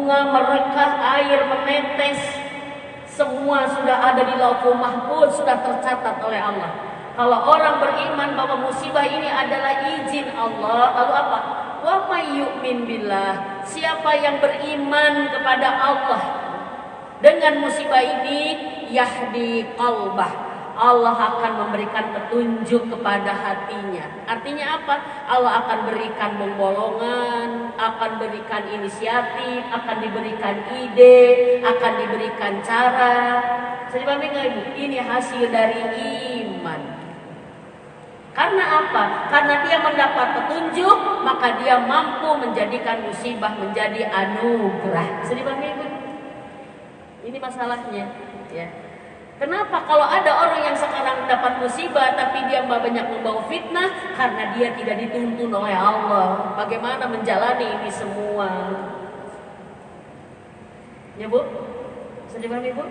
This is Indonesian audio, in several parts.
bunga merekah, air menetes, semua sudah ada di Lauhul Mahfuz, sudah tercatat oleh Allah. Kalau orang beriman bahwa musibah ini adalah izin Allah, lalu apa? Wa may yu'min billah, siapa yang beriman kepada Allah dengan musibah ini, yahdi qalbah, Allah akan memberikan petunjuk kepada hatinya. Artinya apa? Allah akan berikan membolongan, akan berikan inisiatif, akan diberikan ide, akan diberikan cara. Saya dipahami nggak Ibu? Ini hasil dari iman. Karena apa? Karena dia mendapat petunjuk, maka dia mampu menjadikan musibah menjadi anugerah. Saya dipahami Ibu? Ini masalahnya, ya. Kenapa kalau ada orang yang sekarang dapat musibah tapi dia banyak membawa fitnah? Karena dia tidak dituntun oleh Allah bagaimana menjalani ini semua. Ya Bu? Bisa dipahami Bu?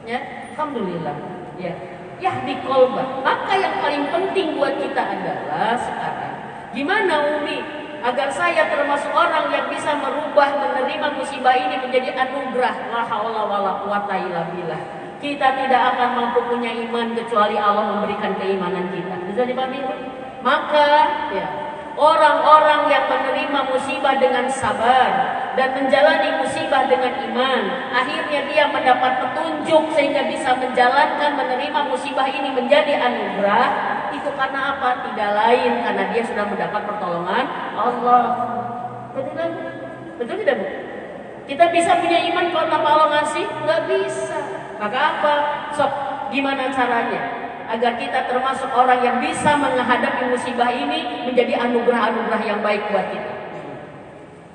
Ya, alhamdulillah. Ya, yahdi qalbah. Maka yang paling penting buat kita adalah sekarang gimana Umi agar saya termasuk orang yang bisa merubah menerima musibah ini menjadi anugerah. La haula wala quwata illa billah. Kita tidak akan mampu punya iman kecuali Allah memberikan keimanan kita. Bisa dipahami? Maka ya, orang-orang yang menerima musibah dengan sabar dan menjalani musibah dengan iman, akhirnya dia mendapat petunjuk sehingga bisa menjalankan menerima musibah ini menjadi anugerah. Itu karena apa? Tidak lain karena dia sudah mendapat pertolongan Allah. Betul kan? Betul tidak Bu? Kita bisa punya iman kalau tanpa Allah ngasih? Nggak bisa. Maka apa? Sok, gimana caranya? Agar kita termasuk orang yang bisa menghadapi musibah ini menjadi anugerah-anugerah yang baik buat kita.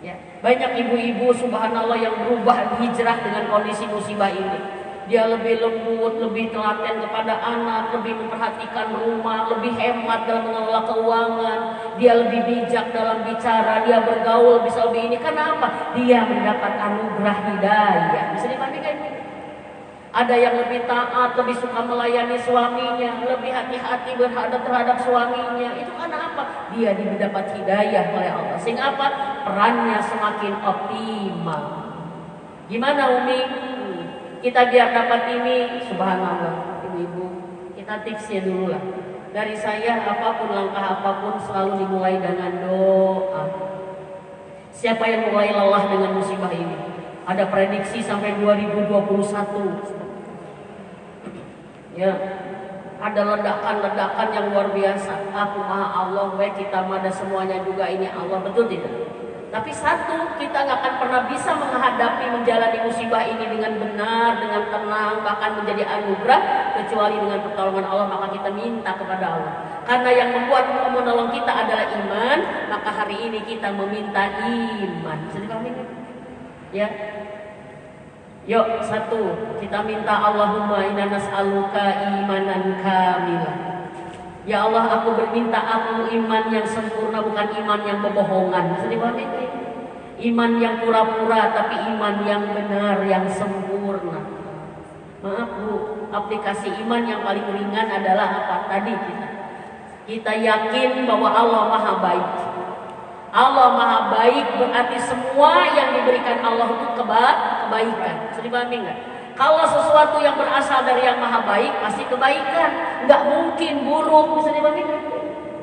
Ya, banyak ibu-ibu subhanallah yang berubah hijrah dengan kondisi musibah ini. Dia lebih lembut, lebih telaten kepada anak, lebih memperhatikan rumah, lebih hemat dalam mengelola keuangan. Dia lebih bijak dalam bicara, dia bergaul bisa lebih ini. Karena apa? Dia mendapat anugerah hidayah. Bisa dipahami kan? Ada yang lebih taat, lebih suka melayani suaminya, lebih hati-hati terhadap suaminya. Itu karena apa? Dia mendapat hidayah oleh Allah. Sehingga apa? Perannya semakin optimal. Gimana Umi? Kita biar dapat ini, subhanallah, ibu-ibu. Kita tipsnya dulu lah. Dari saya apapun, langkah apapun selalu dimulai dengan doa. Siapa yang mulai lelah dengan musibah ini? Ada prediksi sampai 2021. Ya, ada ledakan-ledakan yang luar biasa. Aku maha Allah, kita ada semuanya juga ini Allah, betul tidak? Tapi satu, kita nggak akan pernah bisa menghadapi menjalani musibah ini dengan benar, dengan tenang, bahkan menjadi anugerah kecuali dengan pertolongan Allah. Maka kita minta kepada Allah. Karena yang membuat menolong kita adalah iman, maka hari ini kita meminta iman. Bisa dipahami kan? Ya. Yuk, satu, kita minta Allahumma inna nas'aluka imanan kamilah. Ya Allah, aku berminta aku iman yang sempurna, bukan iman yang berbohongan. Bisa dipahami? Iman yang pura-pura, tapi iman yang benar, yang sempurna. Maaf Bu, aplikasi iman yang paling ringan adalah apa? Tadi kita yakin bahwa Allah maha baik. Allah maha baik berarti semua yang diberikan Allah itu kebaikan. Bisa dipahami nggak? Kalau sesuatu yang berasal dari yang maha baik pasti kebaikan, nggak mungkin buruk. Bisa dipahami nggak?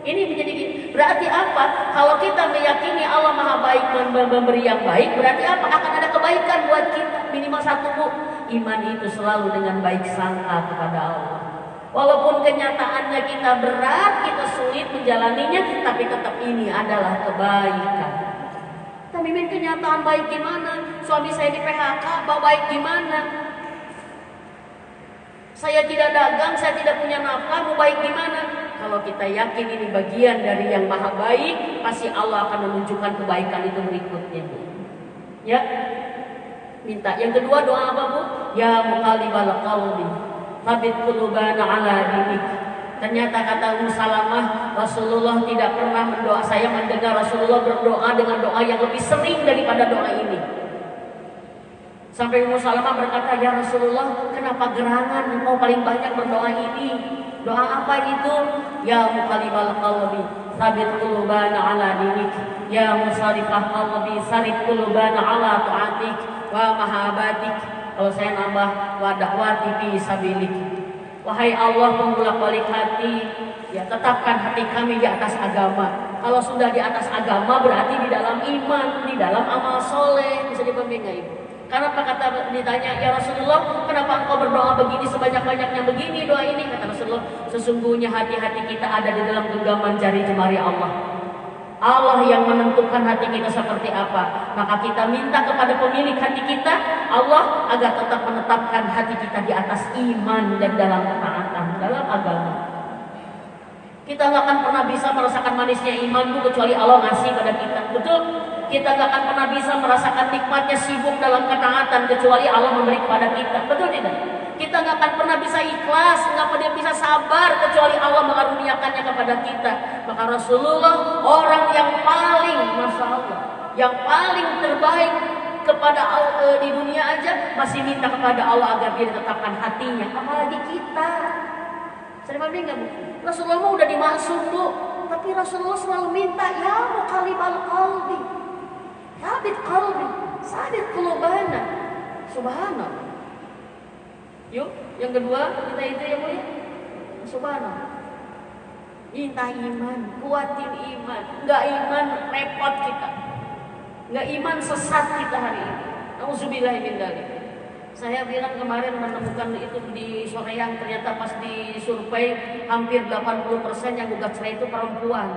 Ini menjadi berarti apa? Kalau kita meyakini Allah maha baik memberi yang baik, berarti apa? Akan ada kebaikan buat kita. Minimal satu Bu, iman itu selalu dengan baik sangka kepada Allah. Walaupun kenyataannya kita berat, kita sulit menjalaninya, tapi tetap ini adalah kebaikan. Tapi kenyataan baik gimana? Suami saya di PHK, baik gimana? Saya tidak dagang, saya tidak punya nafkah, mau baik gimana? Kalau kita yakin ini bagian dari yang maha baik, pasti Allah akan menunjukkan kebaikan itu berikutnya Bu. Ya, minta. Yang kedua doa apa Bu? Ya muqallibal qalbi, tsabbit qulubana ala dinik. Ternyata kata Ummu Salamah, Rasulullah tidak pernah berdoa. Saya mendengar Rasulullah berdoa dengan doa yang lebih sering daripada doa ini. Sampai Ummu Salamah berkata, ya Rasulullah, kenapa gerangan engkau paling banyak berdoa ini? Doa apa itu? Ya muqallibal qalbi, tsabbit qulubana ala dinik. Ya musarrifal qalbi, sarif qulubana ala ta'atik. wa mahabatik. Kalau saya nambah wa da'wati fi sabilik. Wahai Allah pembolak-balik hati, ya tetapkan hati kami di atas agama. Kalau sudah di atas agama berarti di dalam iman, di dalam amal soleh. Bisa dipahami nggak Ibu? Karena apa kata ditanya, ya Rasulullah, kenapa engkau berdoa begini sebanyak-banyaknya begini doa ini? Kata Rasulullah, sesungguhnya hati-hati kita ada di dalam genggaman jari jemari Allah. Allah yang menentukan hati kita seperti apa. Maka kita minta kepada pemilik hati kita, Allah, agar tetap menetapkan hati kita di atas iman dan dalam ketaatan, dalam agama. Kita nggak akan pernah bisa merasakan manisnya iman itu kecuali Allah ngasih pada kita. Betul? Kita nggak akan pernah bisa merasakan nikmatnya sibuk dalam ketaatan kecuali Allah memberi kepada kita. Betul tidak? Kita nggak akan pernah bisa ikhlas, nggak pernah bisa sabar kecuali Allah mengaruniakannya kepada kita. Maka Rasulullah orang yang paling, masya Allah, yang paling terbaik kepada Allah di dunia aja masih minta kepada Allah agar dia ditetapkan hatinya. Apalagi kita. Saya paham nggak Bu? Rasulullah udah dimaksud Bu, tapi Rasulullah selalu minta ya muqallibal qalbi, sabit qalbi, sabit qulubana. Subhanallah. Yuk, yang kedua kita itu yang mulia. Subhanallah. Minta iman, kuatin iman. Enggak iman repot kita. Enggak iman sesat kita hari ini. Nauzubillah min dzalik. Saya bilang kemarin menemukan itu di Soreang, ternyata pas di survei hampir 80% yang gugat cerai itu perempuan.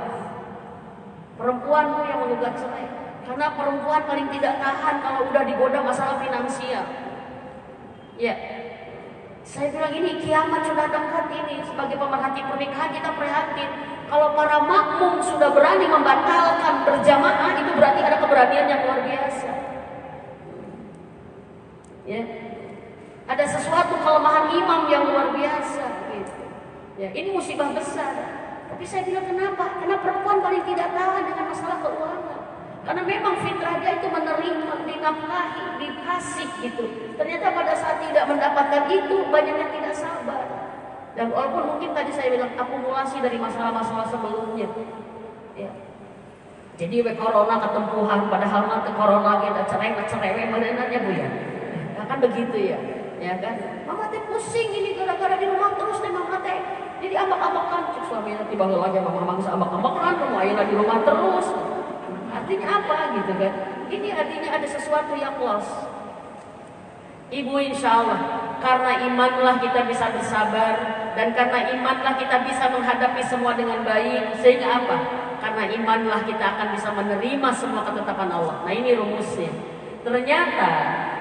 Perempuan tuh yang menggugat cerai. Karena perempuan paling tidak tahan kalau udah digoda masalah finansial. Ya. Saya bilang ini kiamat sudah dekat ini. Sebagai pemerhati pernikahan kita prihatin. Kalau para makmum sudah berani membatalkan berjamaah, itu berarti ada keberanian yang luar biasa. Ya, ada sesuatu kelemahan imam yang luar biasa. Gitu. Ya, ini musibah besar. Tapi saya bilang kenapa? Karena perempuan paling tidak tahan dengan masalah keuangan. Karena memang fitrah dia itu menerima, dinafkahi, dikasih gitu. Ternyata pada saat tidak mendapatkan itu banyak yang tidak sabar. Dan walaupun mungkin tadi saya bilang akumulasi dari masalah-masalah sebelumnya. Ya. Jadi corona ketempuhan, padahal nanti corona kita cerai menenangnya Bu ya. Ya kan begitu ya. Ya kan? Mama teh pusing ini gara-gara di rumah terus deh Mama teh. Jadi ambak-ambakan, cik suaminya tiba lagi Mama mangsa ambak-ambakan, kamu ayeuna di rumah terus. Artinya apa gitu kan? Ini artinya ada sesuatu yang lost. Ibu insya Allah, karena imanlah kita bisa bersabar, dan karena imanlah kita bisa menghadapi semua dengan baik. Sehingga apa? Karena imanlah kita akan bisa menerima semua ketetapan Allah. Nah ini rumusnya. Ternyata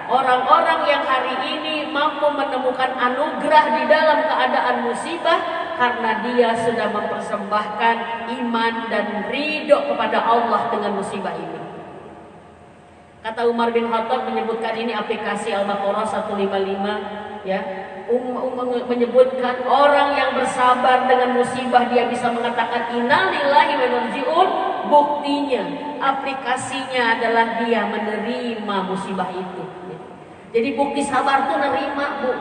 orang-orang yang hari ini mampu menemukan anugerah di dalam keadaan musibah karena dia sudah mempersembahkan iman dan ridho kepada Allah dengan musibah ini. Kata Umar bin Khattab menyebutkan ini aplikasi Al-Baqarah 155 ya. Menyebutkan orang yang bersabar dengan musibah dia bisa mengatakan innalillahi wa inna ilaihi raji'un. Buktinya aplikasinya adalah dia menerima musibah itu. Jadi bukti sabar tuh nerima Bu.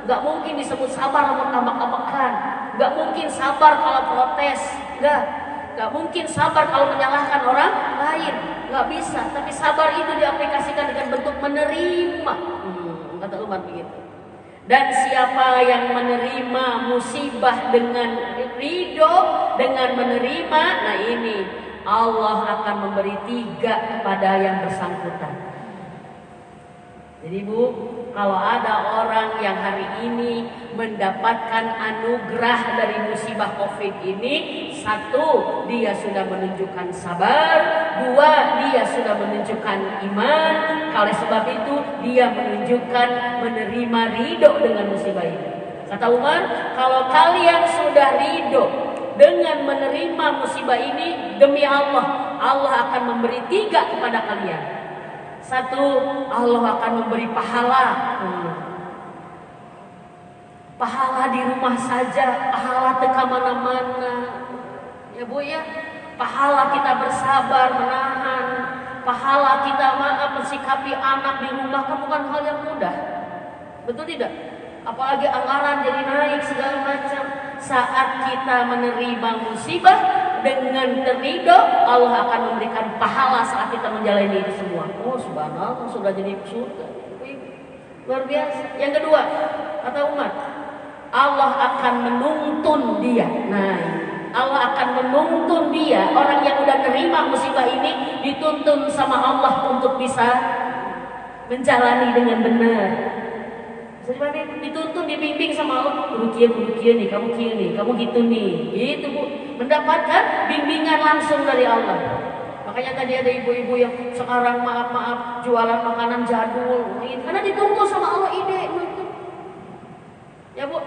Gak mungkin disebut sabar namun ambak-ambakan. Gak mungkin sabar kalau protes. Gak mungkin sabar kalau menyalahkan orang lain. Gak bisa. Tapi sabar itu diaplikasikan dengan bentuk menerima. Kata Umar begitu. Dan siapa yang menerima musibah dengan ridho, dengan menerima, nah ini Allah akan memberi 3 kepada yang bersangkutan. Jadi Bu, kalau ada orang yang hari ini mendapatkan anugerah dari musibah COVID ini, 1, dia sudah menunjukkan sabar, 2, dia sudah menunjukkan iman. Oleh sebab itu, dia menunjukkan menerima ridho dengan musibah ini. Kata Umar, kalau kalian sudah ridho dengan menerima musibah ini, demi Allah, Allah akan memberi 3 kepada kalian. 1, Allah akan memberi pahala. Pahala di rumah saja, pahala teka mana-mana. Ya Bu ya, pahala kita bersabar, menahan. Pahala kita mensikapi anak di rumah kan bukan hal yang mudah. Betul tidak? Apalagi anggaran jadi naik segala macam. Saat kita menerima musibah, dengan terridho, Allah akan memberikan pahala saat kita menjalani itu semua. Oh subhanallah, sudah jadi surga. Luar biasa. Yang kedua, kata Umar, Allah akan menuntun dia. Nah, Allah akan menuntun dia. Orang yang udah terima musibah ini dituntun sama Allah untuk bisa menjalani dengan benar. Dituntun, dibimbing sama Allah. Kudu kieu nih, kamu kieu nih, kamu gitu nih. Gitu Bu. Mendapatkan bimbingan langsung dari Allah. Makanya tadi ada ibu-ibu yang sekarang maaf jualan makanan jadul, karena dituntun sama Allah ide itu. Ya Bu,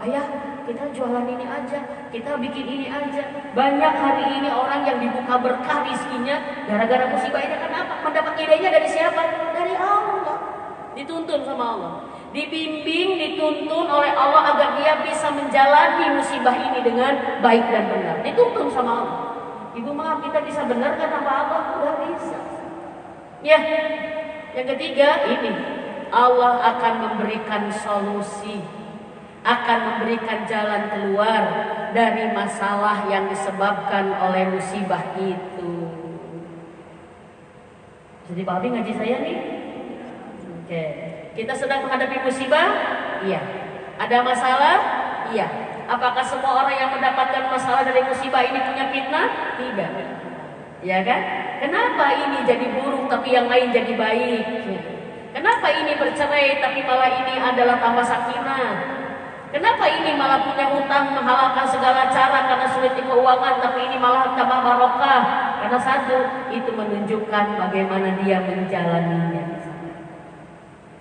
ayah kita jualan ini aja, kita bikin ini aja. Banyak hari ini orang yang dibuka berkah rizkinya gara-gara musibah ini. Kenapa? Mendapat idenya dari siapa? Dari Allah. Dituntun sama Allah, dibimbing, dituntun oleh Allah agar dia bisa menjalani musibah ini dengan baik dan benar. Dituntun sama Allah. Ibu maaf, kita bisa benar kan tanpa Allah? Nggak bisa. Ya, yang ketiga ini, Allah akan memberikan solusi, akan memberikan jalan keluar dari masalah yang disebabkan oleh musibah itu. Jadi Pak Abi ngaji saya nih. Oke, kita sedang menghadapi musibah? Iya. Ada masalah? Iya. Apakah semua orang yang mendapatkan masalah dari musibah ini punya fitnah? Tidak. Ya kan? Kenapa ini jadi buruk tapi yang lain jadi baik? Kenapa ini bercerai tapi malah ini adalah tambah sakinah? Kenapa ini malah punya hutang menghalalkan segala cara karena sulit keuangan tapi ini malah tambah barokah? Karena satu, itu menunjukkan bagaimana dia menjalaninya.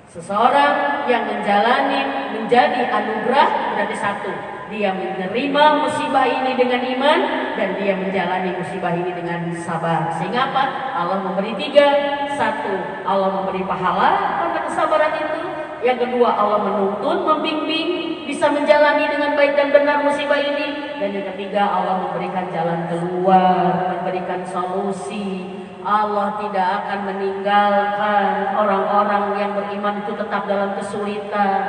Seseorang yang menjalani menjadi anugerah berarti satu, dia menerima musibah ini dengan iman dan dia menjalani musibah ini dengan sabar. Sehingga apa? Allah memberi tiga. Satu, Allah memberi pahala karena kesabaran itu. Yang kedua, Allah menuntun, membimbing, bisa menjalani dengan baik dan benar musibah ini. Dan yang ketiga, Allah memberikan jalan keluar, memberikan solusi. Allah tidak akan meninggalkan orang-orang yang beriman itu tetap dalam kesulitan.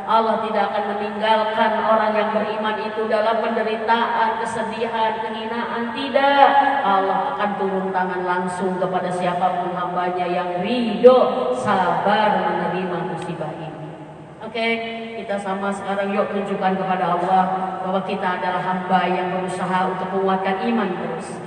Allah tidak akan meninggalkan orang yang beriman itu dalam penderitaan, kesedihan, kehinaan. Tidak. Allah akan turun tangan langsung kepada siapapun hambanya yang ridho, sabar menerima musibah ini. Oke, kita sama sekarang yuk tunjukkan kepada Allah bahwa kita adalah hamba yang berusaha untuk menguatkan iman terus.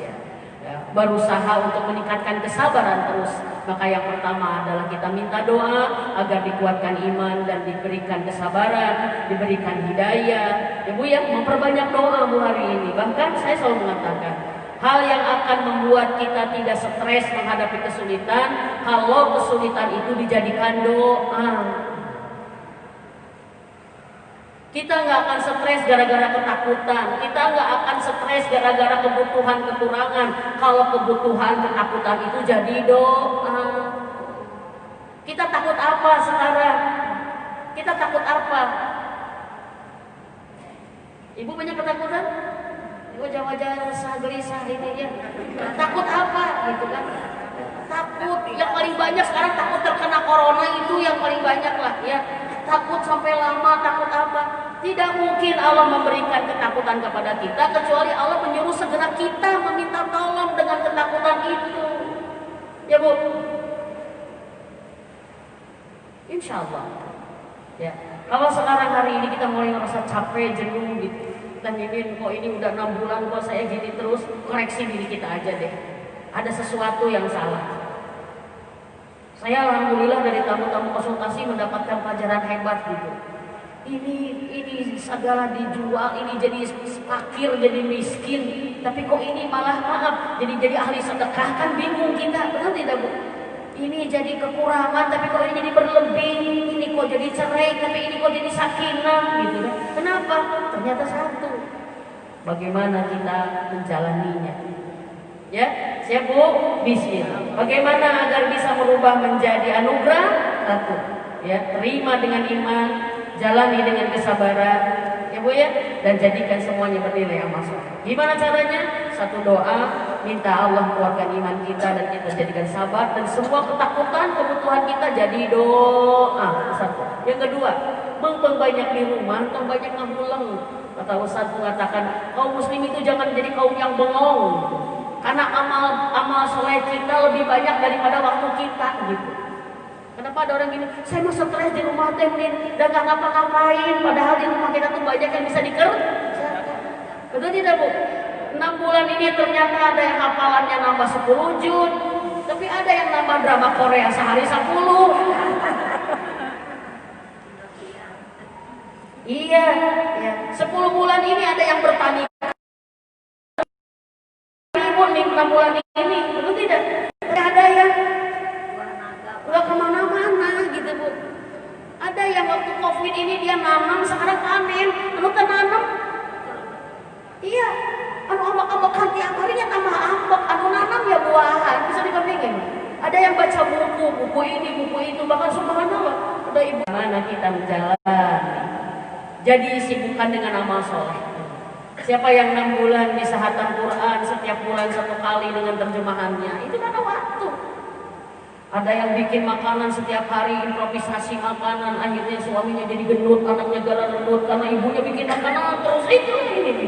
Berusaha untuk meningkatkan kesabaran terus. Maka yang pertama adalah kita minta doa agar dikuatkan iman dan diberikan kesabaran, diberikan hidayah. Ya Bu ya, memperbanyak doa Bu hari ini. Bahkan saya selalu mengatakan, hal yang akan membuat kita tidak stres menghadapi kesulitan, kalau kesulitan itu dijadikan doa. Kita nggak akan stres gara-gara ketakutan. Kita nggak akan stres gara-gara kebutuhan kekurangan. Kalau kebutuhan ketakutan itu jadi doa. Kita takut apa sekarang? Kita takut apa? Ibu banyak ketakutan? Wajah-wajah resah gelisah ini ya. Takut apa? Gitu kan? Takut. Yang paling banyak sekarang takut terkena corona itu yang paling banyak lah ya. Takut sampai lama, takut apa? Tidak mungkin Allah memberikan ketakutan kepada kita kecuali Allah menyuruh segera kita meminta tolong dengan ketakutan itu. Ya Bu. Insya Allah. Ya. Kalau sekarang hari ini kita mulai ngerasa capek, jenuh gitu. Dan ini kok ini udah 6 bulan kok saya gini terus, koreksi diri kita aja deh. Ada sesuatu yang salah. Saya alhamdulillah dari tamu-tamu konsultasi mendapatkan pelajaran hebat gitu. Ini segala dijual, ini jadi fakir, jadi miskin. Tapi kok ini malah maaf, jadi ahli sedekah, kan bingung kita, benar tidak Bu? Ini jadi kekurangan, tapi kok ini jadi berlebih. Ini kok jadi cerai, tapi ini kok jadi sakinah gitu kan? Kenapa? Ternyata satu, bagaimana kita menjalaninya. Ya, siap Bu? Bismillah. Bagaimana agar bisa merubah menjadi anugerah? Satu, ya, terima dengan iman, jalani dengan kesabaran, ya Bu ya, dan jadikan semuanya bernilai amal soleh. Gimana caranya? Satu, doa, minta Allah kuatkan iman kita dan kita jadikan sabar, dan semua ketakutan, kebutuhan kita jadi doa. Satu. Yang kedua, memperbanyak di rumah, memperbanyak ngahulang. Kata Ustaz mengatakan, kaum muslim itu jangan jadi kaum yang bengong, karena amal soleh kita lebih banyak daripada waktu kita gitu. Kenapa ada orang gini, saya mau stres di rumah teh dan gak ngapa-ngapain, padahal di rumah kita tuh banyak yang bisa dikerjakan. Betul tidak Bu? 6 bulan ini ternyata ada yang hafalannya nambah 10 juz, tapi ada yang nambah drama Korea sehari 10. Iya, ya. 10 bulan ini ada yang bertani. Ibu nih 6 bulan ini, betul tidak? Tapi ada yang nggak kemana-mana gitu Bu. Ada yang waktu COVID ini dia nanam, sekarang panen, anu nanam. Iya, anu ambak-ambakan tiap harinya tambah ambak, anu nanam ya buahan, bisa dibandingin. Ada yang baca buku ini, buku itu, bahkan subhanallah. Udah ibu, mana kita menjalani. Jadi sibukkan dengan amal soleh. Siapa yang 6 bulan bisa hatam Quran setiap bulan 1 kali dengan terjemahannya, itu kan ada waktu. Ada yang bikin makanan setiap hari, improvisasi makanan, akhirnya suaminya jadi gendut, anaknya gara gendut karena ibunya bikin makanan terus. Itu ini.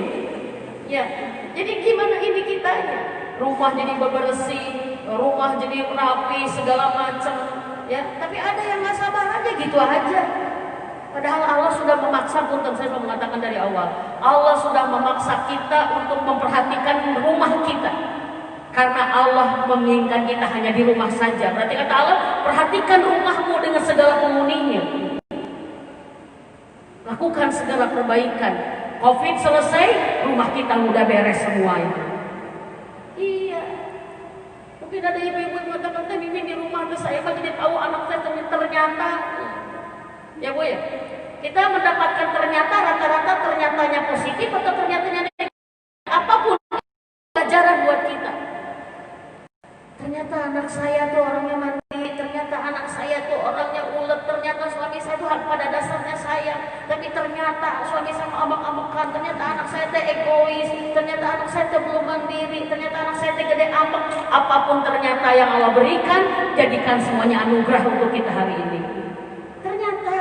Ya, jadi gimana ini kitanya? Rumah jadi bersih, rumah jadi rapi, segala macam. Ya, tapi ada yang nggak sabar aja gitu aja. Padahal Allah sudah memaksa, punten saya sudah mengatakan dari awal, Allah sudah memaksa kita untuk memperhatikan rumah kita. Karena Allah menginginkan kita hanya di rumah saja. Berarti kata Allah, perhatikan rumahmu dengan segala penghuninya. Lakukan segala perbaikan. COVID selesai, rumah kita udah beres semua itu. Iya. Mungkin ada ibu-ibu yang mengatakan, mimin di rumah saya jadi tahu anak saya ternyata. Ya Bu ya. Kita mendapatkan ternyata rata-rata ternyatanya positif atau ternyatanya negatif. Apapun pelajaran buat kita. Ternyata anak saya tuh orangnya mandiri, ternyata anak saya tuh orangnya ulet, ternyata suami saya tuh pada dasarnya sayang, tapi ternyata suami saya ambak-ambakan, ternyata anak saya tuh egois, ternyata anak saya tuh belum mandiri, ternyata anak saya tuh gede ambek. Apapun ternyata yang Allah berikan, jadikan semuanya anugerah untuk kita hari ini. Ternyata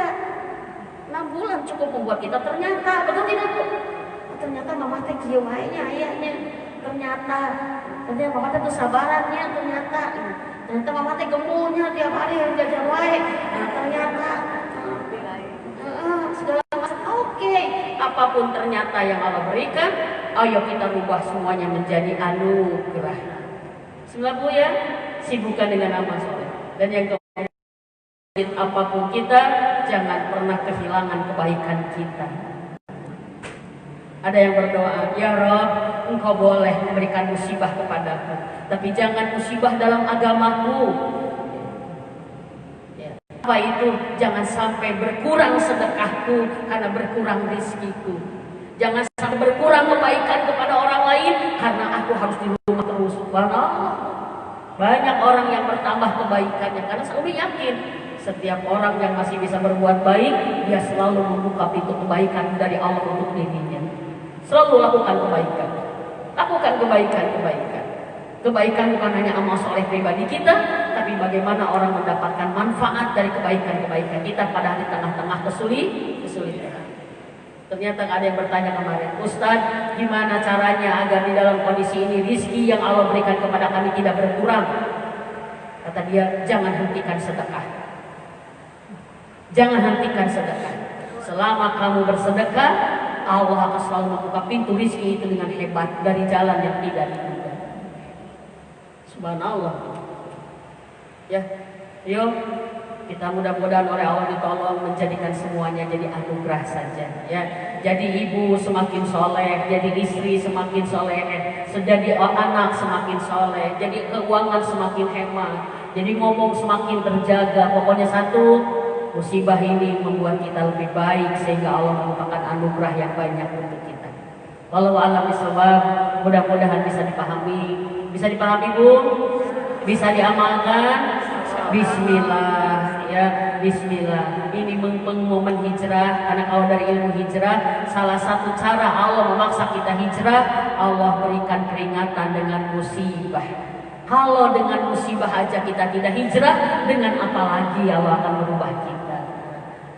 6 bulan cukup membuat kita ternyata, betul tidak Bu? Ternyata mama teh kieu wae nya ayahnya. Ternyata mama teh tuh sabarannya, ternyata mama teh gemulnya tiap hari yang jajan wae. Ternyata segala macam. Oke, apapun ternyata yang Allah berikan, ayo kita rubah semuanya menjadi anugerah. Bismillah Bu ya, sibukkan dengan amal soleh. Dan yang kemudian apapun kita, jangan pernah kehilangan kebaikan kita. Ada yang berdoa, ya Rob, Engkau boleh memberikan musibah kepadaku, tapi jangan musibah dalam agamaku. Ya. Apa itu? Jangan sampai berkurang sedekahku karena berkurang rizkiku. Jangan sampai berkurang kebaikan kepada orang lain karena aku harus di rumah terus. Subhanallah. Banyak orang yang bertambah kebaikannya karena selalu yakin setiap orang yang masih bisa berbuat baik, dia selalu membuka pintu kebaikan dari Allah untuk dirinya. Selalu lakukan kebaikan. Lakukan kebaikan. Kebaikan bukan hanya amal soleh pribadi kita, tapi bagaimana orang mendapatkan manfaat dari kebaikan-kebaikan kita pada di tengah-tengah kesulitan. Ternyata ada yang bertanya kemarin, Ustaz, gimana caranya agar di dalam kondisi ini rizki yang Allah berikan kepada kami tidak berkurang? Kata dia, jangan hentikan sedekah. Jangan hentikan sedekah. Selama kamu bersedekah, Allah akan selalu membuka pintu rizki itu dengan hebat dari jalan yang tidak diduga. Subhanallah. Ya, yuk kita mudah-mudahan oleh Allah ditolong menjadikan semuanya jadi anugerah saja. Ya, jadi ibu semakin soleh, jadi istri semakin soleh, jadi anak semakin soleh, jadi keuangan semakin hemat, jadi ngomong semakin terjaga. Pokoknya satu, musibah ini membuat kita lebih baik sehingga Allah merupakan anugerah yang banyak untuk kita. Wallahu a'lam bishawab. Mudah-mudahan bisa dipahami Bu, bisa diamalkan. Bismillah. ya bismillah. Ini momen hijrah, karena kalau dari ilmu hijrah salah satu cara Allah memaksa kita hijrah, Allah berikan peringatan dengan musibah. Kalau dengan musibah aja kita tidak hijrah, dengan apa lagi Allah akan merubah kita.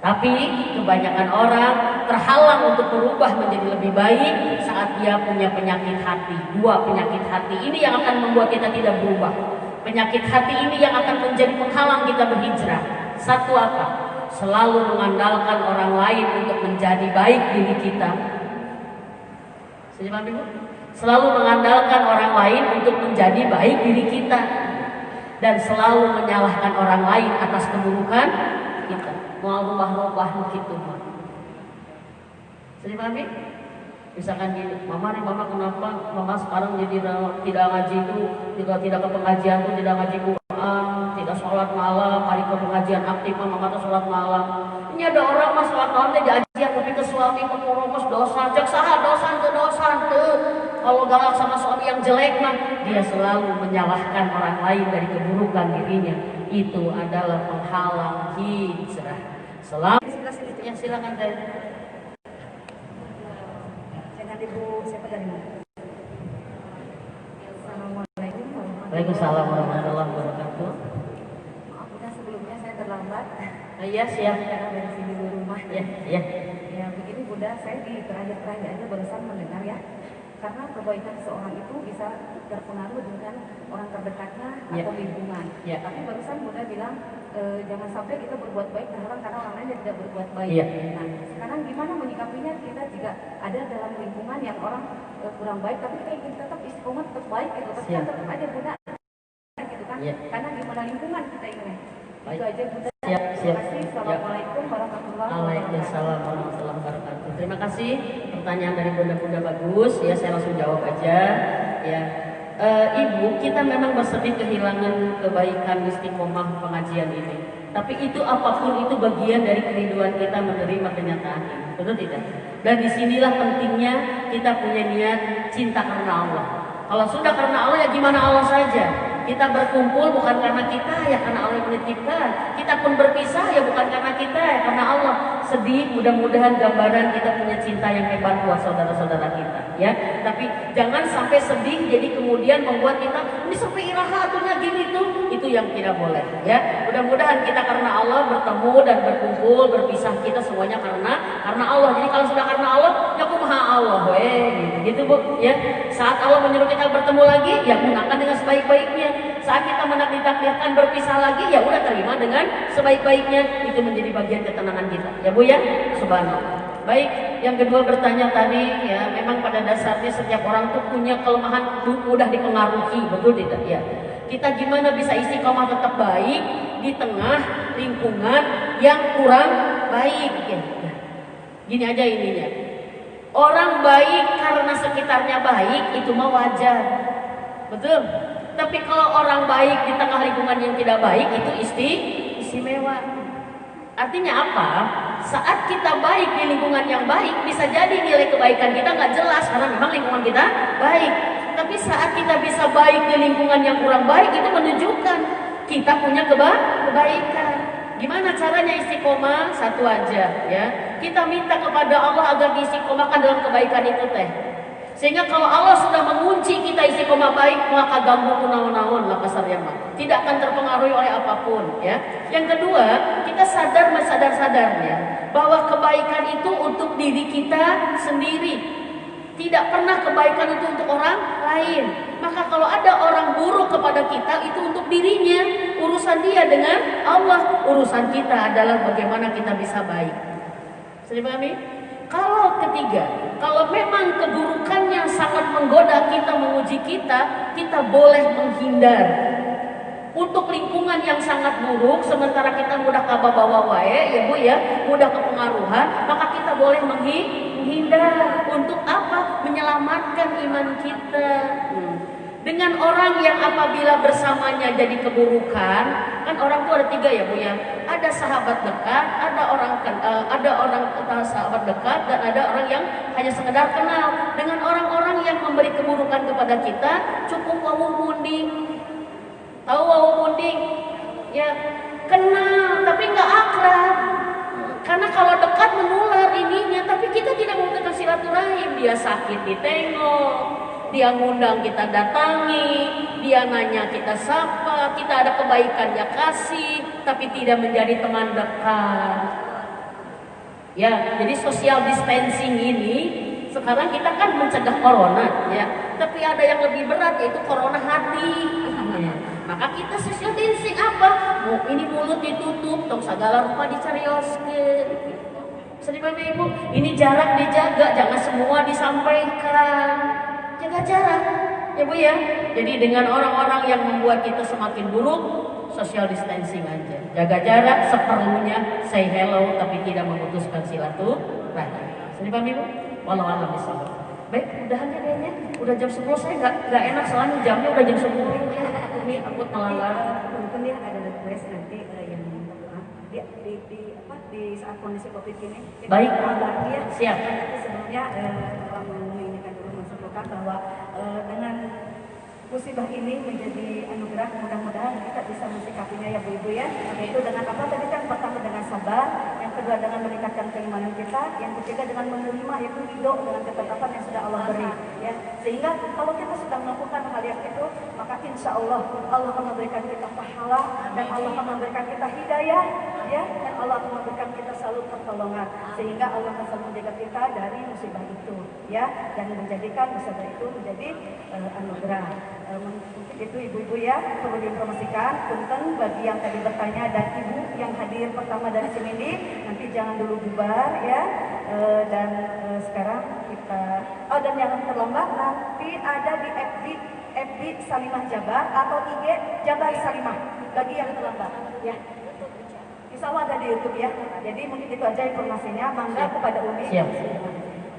Tapi kebanyakan orang terhalang untuk berubah menjadi lebih baik saat dia punya penyakit hati. Dua penyakit hati ini yang akan membuat kita tidak berubah. Penyakit hati ini yang akan menjadi penghalang kita berhijrah. Satu apa? Selalu mengandalkan orang lain untuk menjadi baik diri kita. Sejaman Ibu? Selalu mengandalkan orang lain untuk menjadi baik diri kita. Dan selalu menyalahkan orang lain atas keburukan kita. Mau rubah-rubah gitu. Sejaman Ibu? Misalkan gini, mama kenapa mama sekarang jadi tidak ngaji itu, tidak ke pengajian tuh, tidak ngaji Quran, tidak sholat malam, hari ke pengajian aktif, mama tuh sholat malam. Ini ada orang mas sholat malam dia diajian tapi ke suami pengurus dosa, cek saha dosa tuh. Kalau galak sama suami yang jelek mah, dia selalu menyalahkan orang lain dari keburukan dirinya. Itu adalah penghalang hijrah. Ya silakan teh. Ibu siapa dari mana? Assalamualaikum warahmatullahi wabarakatuh. Waalaikumsalam warahmatullahi wabarakatuh. Maaf ya sebelumnya saya terlambat. Iya siap. Karena dari sini di rumah. Ya. Ya begini Bunda, saya di terakhir-terakhir aja barusan mendengar ya. Karena kebaikan seorang itu bisa terpengaruh dengan orang terdekatnya atau lingkungan. Ya. Tapi barusan Bunda bilang jangan sampai kita berbuat baik karena orang lain yang tidak berbuat baik. Ya. Nah, sekarang gimana menyikapinya kita jika ada dalam lingkungan yang orang kurang baik, tapi kita ingin tetap istiqomah tetap baik gitu, tapi Siap. tetap aja Bunda gitu kan? Ya. Karena gimana lingkungan kita ini. Itu aja Bunda. Siap. Terima kasih. Assalamualaikum warahmatullahi wabarakatuh. Waalaikumsalam warahmatullahi wabarakatuh. Terima kasih pertanyaan dari bunda-bunda bagus. Ya saya langsung jawab aja. Ya, Ibu, kita memang bersedih kehilangan kebaikan istiqomah pengajian ini. Tapi itu apapun itu bagian dari kerinduan kita menerima kenyataan ini. Betul tidak? Dan disinilah pentingnya kita punya niat cinta karena Allah. Kalau sudah karena Allah ya gimana Allah saja. Kita berkumpul bukan karena kita, ya karena Allah yang menitipkan. Kita pun berpisah ya bukan karena kita, ya karena Allah. Sedih, mudah-mudahan gambaran kita punya cinta yang hebat buat saudara-saudara kita, ya. Tapi jangan sampai sedih jadi kemudian membuat kita ini sampai iraha atunya gini tuh, itu yang tidak boleh, ya. Mudah-mudahan kita karena Allah bertemu dan berkumpul, berpisah kita semuanya karena Allah. Jadi kalau sudah karena Allah, ya kumaha Allah, gitu Bu, ya. Saat Allah menyuruh kita bertemu lagi, ya gunakan dengan sebaik-baiknya. Saat kita ditakdirkan berpisah lagi, ya udah terima dengan sebaik-baiknya. Itu menjadi bagian ketenangan kita, ya Bu ya. Subhanallah. Baik, yang kedua bertanya tadi, ya memang pada dasarnya setiap orang tuh punya kelemahan mudah dipengaruhi, betul tidak ya? Kita gimana bisa istiqomah tetap baik di tengah lingkungan yang kurang baik, ya. Gini aja ininya. Orang baik karena sekitarnya baik itu mah wajar, betul. Tapi kalau orang baik di tengah lingkungan yang tidak baik itu istimewa. Artinya apa? Saat kita baik di lingkungan yang baik, bisa jadi nilai kebaikan kita nggak jelas karena memang lingkungan kita baik. Tapi saat kita bisa baik di lingkungan yang kurang baik, itu menunjukkan kita punya kebaikan. Gimana caranya istiqomah? Satu aja, ya. Kita minta kepada Allah agar diistiqomahkan dalam kebaikan itu teh. Sehingga kalau Allah sudah mengunci kita istiqomah baik, maka ganggu kunaon-naon lah kasarnya mah. Tidak akan terpengaruhi oleh apapun, ya. Yang kedua, kita sadar-sadarnya bahwa kebaikan itu untuk diri kita sendiri. Tidak pernah kebaikan itu untuk orang lain. Maka kalau ada orang buruk kepada kita, itu untuk dirinya. Urusan dia dengan Allah. Urusan kita adalah bagaimana kita bisa baik. Sudah pahami? Kalau ketiga, kalau memang keburukannya sangat menggoda kita, menguji kita, kita boleh menghindar. Untuk lingkungan yang sangat buruk, sementara kita mudah kababawa wae, ya Bu ya, mudah kepengaruhan, maka kita boleh menghindar. Untuk apa? Menyelamatkan iman kita. Dengan orang yang apabila bersamanya jadi keburukan, kan orang itu ada tiga ya Bu ya. Ada sahabat dekat, ada orang sahabat dekat, dan ada orang yang hanya sekedar kenal. Dengan orang-orang yang memberi keburukan kepada kita, cukup wawu munding. Tahu wawu munding? Ya, kenal tapi sakit ditengok, dia ngundang kita datangi, dia nanya kita sapa, kita ada kebaikannya kasih, tapi tidak menjadi teman dekat. Ya, jadi social distancing ini sekarang kita kan mencegah corona, ya. Tapi ada yang lebih berat, yaitu corona hati. Maka kita social distancing apa? Ini mulut ditutup, tong segala rupa dicarioskeun. Bisa dipahami Ibu? Ini jarak dijaga, jangan semua disampaikan. Jaga jarak, ya Bu ya. Jadi dengan orang-orang yang membuat kita semakin buruk, social distancing aja. Jaga jarak seperlunya, say hello tapi tidak memutuskan silaturahmi. Bisa dipahami Bu? Walau alam bisawab. Baik, udahan ya kayaknya. Udah jam 10, saya nggak enak soalnya jamnya udah jam 10. Ini aku melanggar. Mungkin dia ada request nanti yang di saat kondisi COVID ini. Baik, ya. Siap. Tapi sebelumnya menginginkan dulu mengucapkan bahwa dengan musibah ini menjadi anugerah, mudah-mudahan kita bisa mensikapinya ya Bu Ibu ya. Yaitu dengan apa tadi kan, pertama dengan sabar, yang kedua dengan meningkatkan keimanan kita, yang ketiga dengan menerima yaitu ridho dengan ketetapan yang sudah Allah beri ya. Sehingga kalau kita sudah melakukan hal yang itu, maka insya Allah Allah akan memberikan kita pahala dan Allah akan memberikan kita hidayah ya, dan Allah akan memberikan kita selalu pertolongan, sehingga Allah akan selalu menjaga kita dari musibah itu ya, dan menjadikan musibah itu menjadi anugerah. Mungkin itu ibu-ibu ya perlu diinformasikan. Punten bagi yang tadi bertanya dan ibu yang hadir pertama dari Cimindi, nanti jangan dulu bubar ya. Dan sekarang kita dan yang terlambat nanti ada di FB Salimah Jabar atau IG Jabar Salimah bagi yang terlambat ya. Insya Allah ada di YouTube ya. Jadi mungkin itu aja informasinya. Mangga kepada Umi. Siap.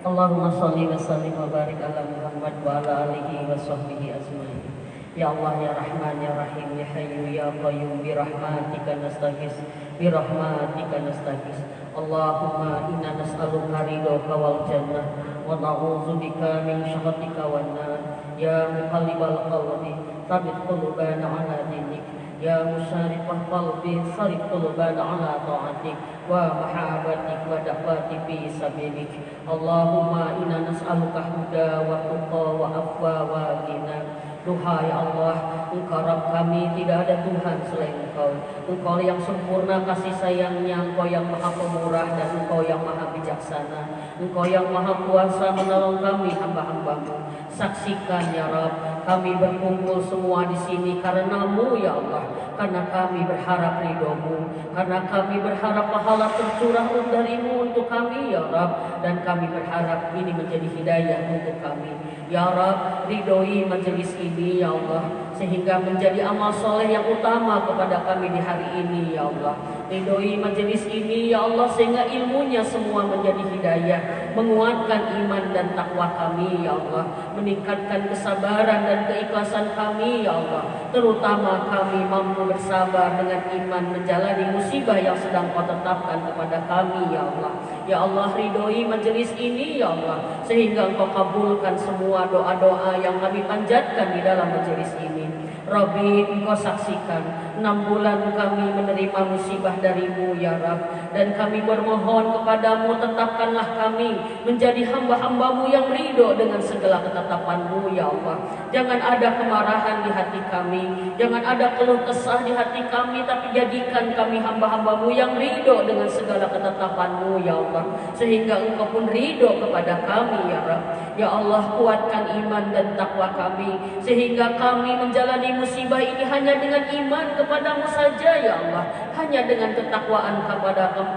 Allahumma sholli wa sallim wa barik ala Muhammad wa ala alihi wa sahbihi ajmain. Ya Allah ya Rahman ya Rahim ya Hayyu ya Qayyum bi rahmatika nastaghis bi rahmatika nastaghis. Allahumma inna nas'aluka ridhaka wal jannah wa na'udzubika min syakhatika wan nar. Ya muqallibal qalbi tsabbit qulubana ala dinik. Ya musarifah qalbi sarif qulubana ala ta'atik wa mahabbatik wa da'wati fi sabilik. Allahumma inna nas'aluka huda wa tuqa wa afwa wa ghina. Duhai Allah, Engkau Rabb kami, tidak ada Tuhan selain Engkau. Engkau yang sempurna kasih sayangnya, Engkau yang maha pemurah dan Engkau yang maha bijaksana. Engkau yang maha kuasa menolong kami hamba-hambamu. Saksikan ya Rabb, kami berkumpul semua di sini karenamu ya Allah. Karena kami berharap ridhomu, karena kami berharap pahala tercurah darimu untuk kami ya Rabb. Dan kami berharap ini menjadi hidayah untuk kami ya Rabb. Ridhoi majelis ini ya Allah, sehingga menjadi amal soleh yang utama kepada kami di hari ini ya Allah. Ridhoi majelis ini ya Allah, sehingga ilmunya semua menjadi hidayah, menguatkan iman dan takwa kami ya Allah, meningkatkan kesabaran dan keikhlasan kami ya Allah. Terutama kami mampu bersabar dengan iman menjalani musibah yang sedang Kau tetapkan kepada kami ya Allah. Ya Allah, ridhoi majelis ini ya Allah, sehingga Engkau kabulkan semua doa-doa yang kami panjatkan di dalam majelis ini. Rabbi, Engkau saksikan 6 bulan kami menerima musibah darimu ya Rabb, dan kami bermohon kepadamu, tetapkanlah kami menjadi hamba-hambamu yang ridho dengan segala ketetapanmu ya Allah. Jangan ada kemarahan di hati kami, jangan ada keluh kesah di hati kami, tapi jadikan kami hamba-hambamu yang ridho dengan segala ketetapanmu ya Allah, sehingga Engkau pun ridho kepada kami ya Rabb. Ya Allah, kuatkan iman dan takwa kami, sehingga kami menjalani musibah ini hanya dengan iman kepadamu saja ya Allah, hanya dengan ketakwaan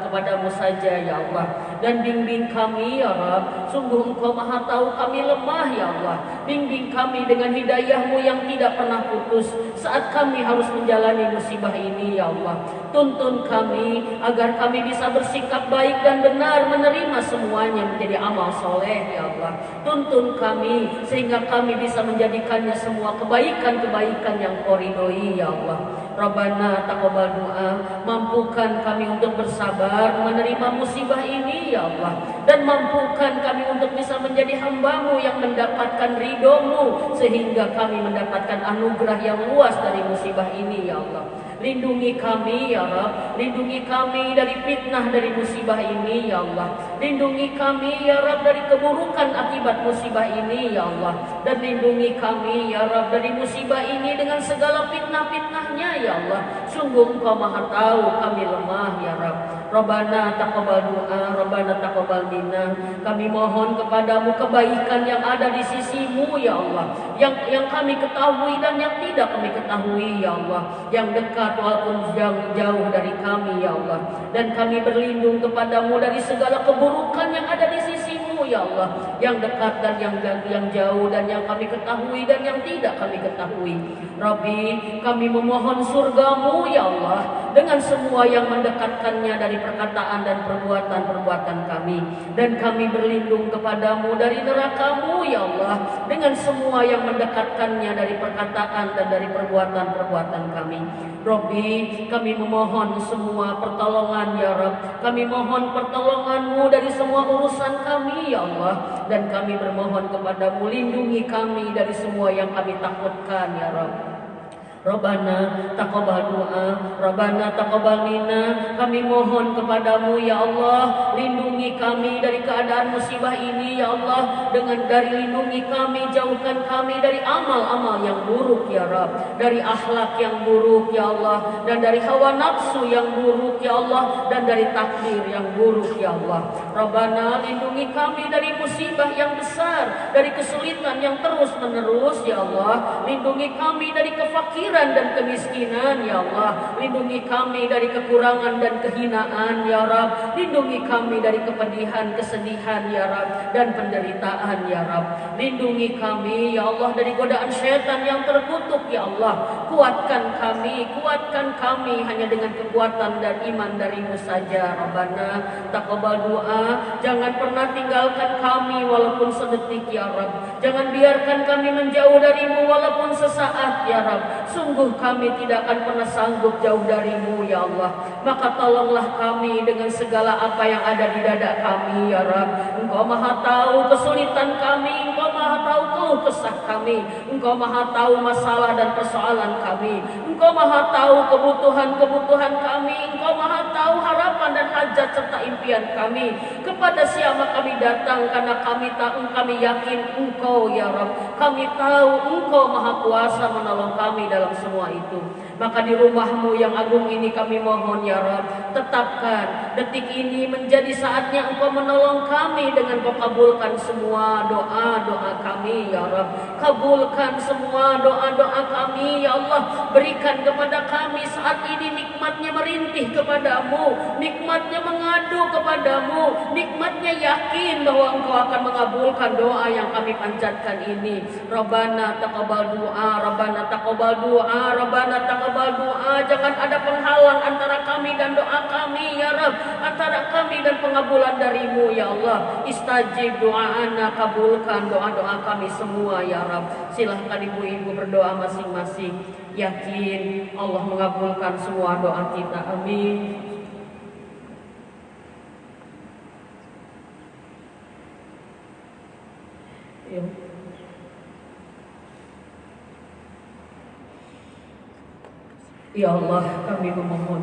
kepadamu saja ya Allah. Dan bimbing kami ya Rabb, sungguh Engkau maha tahu kami lemah ya Allah. Bimbing kami dengan hidayah-Mu yang tidak pernah putus saat kami harus menjalani musibah ini ya Allah. Tuntun kami agar kami bisa bersikap baik dan benar, menerima semuanya menjadi amal soleh ya Allah. Tuntun kami sehingga kami bisa menjadikannya semua kebaikan-kebaikan yang Kau ridhoi ya Allah. Rabbana taqabbal doa, mampukan kami untuk bersabar menerima musibah ini ya Allah, dan mampukan kami untuk bisa menjadi hamba-Mu yang mendapatkan ridho-Mu, sehingga kami mendapatkan anugerah yang luas dari musibah ini ya Allah. Lindungi kami ya Rabb, lindungi kami dari fitnah, dari musibah ini ya Allah. Lindungi kami ya Rabb dari keburukan akibat musibah ini ya Allah. Dan lindungi kami ya Rabb dari musibah ini dengan segala fitnah-fitnahnya ya Allah. Sungguh Engkau Maha tahu kami lemah ya Rabb. Rabbana taqabbal doa, Rabbana taqabbal minna. Kami mohon kepadamu kebaikan yang ada di sisimu ya Allah, yang kami ketahui dan yang tidak kami ketahui ya Allah, yang dekat walaupun yang jauh dari kami ya Allah. Dan kami berlindung kepadamu dari segala keburukan yang ada di sisimu ya Allah, yang dekat dan yang jauh, dan yang kami ketahui dan yang tidak kami ketahui. Rabbi, kami memohon surgamu ya Allah dengan semua yang mendekatkannya dari perkataan dan perbuatan kami. Dan kami berlindung kepadamu dari nerakamu ya Allah dengan semua yang mendekatkannya dari perkataan dan dari perbuatan kami. Rabbi, kami memohon semua pertolongan ya Rabb. Kami mohon pertolonganmu dari semua urusan kami ya Allah. Dan kami bermohon kepadamu, lindungi kami dari semua yang kami takutkan ya Rabb. Rabbana taqabbal doa, Rabbana taqabbal minna. Kami mohon kepadamu ya Allah, lindungi kami dari keadaan musibah ini ya Allah. Dengan dari lindungi kami, jauhkan kami dari amal-amal yang buruk ya Rabb, dari akhlak yang buruk ya Allah, dan dari hawa nafsu yang buruk ya Allah, dan dari takdir yang buruk ya Allah. Rabbana, lindungi kami dari musibah yang besar, dari kesulitan yang terus menerus ya Allah. Lindungi kami dari kefakiran dan kemiskinan ya Allah. Lindungi kami dari kekurangan dan kehinaan ya Rabb. Lindungi kami dari kepedihan, kesedihan ya Rabb, dan penderitaan ya Rabb. Lindungi kami ya Allah dari godaan syaitan yang terkutuk ya Allah. Kuatkan kami hanya dengan kekuatan dan iman darimu saja. Rabbana taqabbal doa, jangan pernah tinggalkan kami walaupun sedetik ya Rabb. Jangan biarkan kami menjauh darimu walaupun sesaat ya Rabb. Sungguh kami tidak akan pernah sanggup jauh darimu ya Allah. Maka tolonglah kami dengan segala apa yang ada di dada kami ya Rabb. Engkau Maha tahu kesulitan kami, Engkau Maha tahu keluh kesah kami, Engkau Maha tahu masalah dan persoalan kami, Engkau Maha tahu kebutuhan kami, Engkau Maha tahu harapan dan hajat serta impian kami. Kepada siapa kami datang, karena kami tahu, kami yakin Engkau ya Rabb. Kami tahu Engkau Maha kuasa menolong kami dalam semua itu. Maka di rumahmu yang agung ini kami mohon ya Rabb, tetapkan detik ini menjadi saatnya Engkau menolong kami dengan Kau kabulkan semua doa-doa kami ya Rabb. Kabulkan semua doa-doa kami ya Allah. Berikan kepada kami saat ini nikmatnya merintih kepadamu, nikmatnya mengadu kepadamu, nikmatnya yakin bahwa Engkau akan mengabulkan doa yang kami panjatkan ini. Rabbana taqabbal doa, Rabbana taqabbal doa, Rabbana taqabbal doa. Jangan ada penghalang antara kami dan doa kami ya Rabb, antara kami dan pengabulan darimu ya Allah. Istajib doa'ana, kabulkan doa-doa kami semua ya Rabb. Silahkan ibu-ibu berdoa masing-masing. Yakin Allah mengabulkan semua doa kita. Amin. Ya Allah, kami memohon,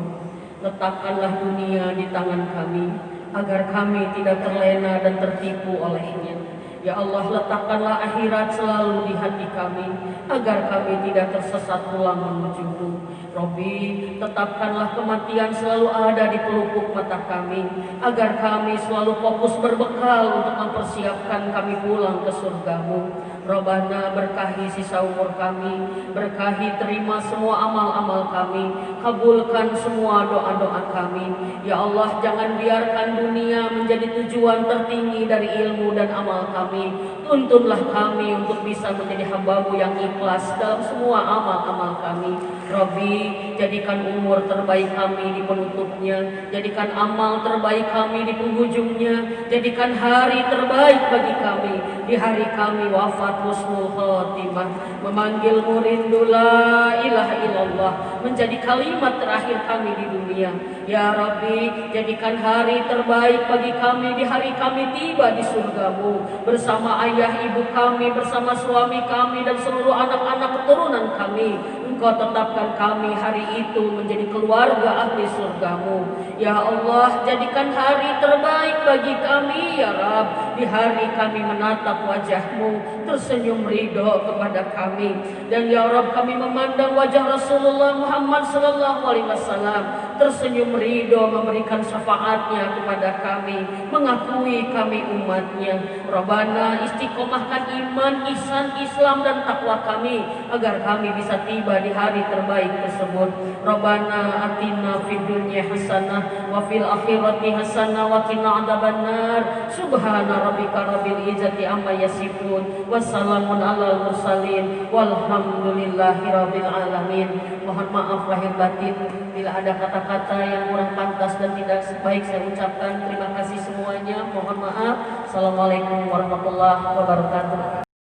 letakkanlah dunia di tangan kami, agar kami tidak terlena dan tertipu olehnya. Ya Allah, letakkanlah akhirat selalu di hati kami, agar kami tidak tersesat pulang menuju-Mu. Robbi, tetapkanlah kematian selalu ada di pelupuk mata kami, agar kami selalu fokus berbekal untuk mempersiapkan kami pulang ke surga-Mu. Rabbana, berkahi sisa umur kami, berkahi terima semua amal-amal kami, kabulkan semua doa-doa kami. Ya Allah, jangan biarkan dunia menjadi tujuan tertinggi dari ilmu dan amal kami. Tuntunlah kami untuk bisa menjadi hamba-Mu yang ikhlas dalam semua amal-amal kami. Rabbi, jadikan umur terbaik kami di penutupnya, jadikan amal terbaik kami di penghujungnya, jadikan hari terbaik bagi kami di hari kami wafat husnul khatimah, memanggil-Mu rindu la ilaha illallah menjadi kalimat terakhir kami di dunia. Ya Rabbi, jadikan hari terbaik bagi kami di hari kami tiba di surga-Mu bersama ayah ibu kami, bersama suami kami dan seluruh anak-anak keturunan kami. Engkau tetapkan kami hari itu menjadi keluarga ahli surgamu. Ya Allah, jadikan hari terbaik bagi kami ya Rabb. Di hari kami menatap wajahmu, tersenyum ridho kepada kami. Dan ya Rabb, kami memandang wajah Rasulullah Muhammad SAW, tersenyum ridho memberikan syafaatnya kepada kami, mengakui kami umatnya. Rabbana, istiqomahkan iman, ihsan, Islam dan takwa kami agar kami bisa tiba di hari terbaik tersebut. Rabbana atina fid dunya hasanah wa fil akhirati hasanah wa qina adzabannar. Subhana rabbika rabbil izzati amma yasifun. Wassalamun alal mursalin walhamdulillahi rabbil alamin. Mohon maaf lahir batin bila ada kata-kata yang kurang pantas dan tidak baik saya ucapkan. Terima kasih semuanya. Mohon maaf. Assalamualaikum warahmatullahi wabarakatuh.